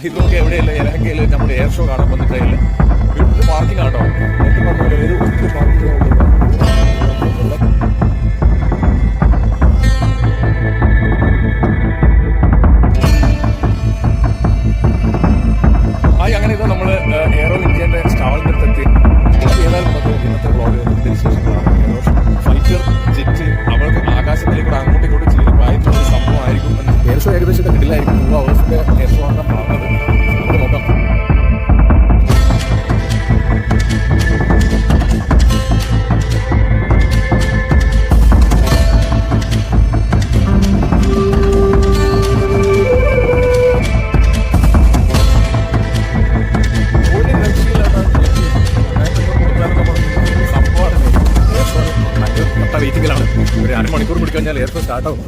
ഇതൊക്കെ എവിടെയല്ല ഇലക്കയിൽ നമ്മുടെ air show കാണാൻ വന്നിട്ടില്ല. വീട്ടിൽ പാർക്കിംഗ് ആണോ? അങ്ങനെ ഇത് നമ്മൾ എയറോ ഇന്ത്യൻ്റെ സ്റ്റാളിൻ്റെ അടുത്തെത്തി. ഏതായാലും നമുക്ക് ഇന്നത്തെ ബ്ലോഗ് വിശേഷങ്ങളാണ്. ഫൈറ്റർ ജെറ്റ് അവർക്ക് ആകാശത്തിലേക്ക് അങ്ങോട്ടും ഇങ്ങോട്ടും ചെയ്ത് പായിട്ടുള്ള സംഭവമായിരിക്കും. എയർ ഷോ ഏകദേശം കിട്ടില്ലായിരിക്കും. 2 hours എയർ ഷോ ആണ് പറഞ്ഞത്. നമുക്ക് നോക്കാം. വെയിറ്റിംഗിലാണ്. ഒരു 1 മണിക്കൂർ പിടിക്കഴിഞ്ഞാൽ എയർ ഷോ സ്റ്റാർട്ടാവും.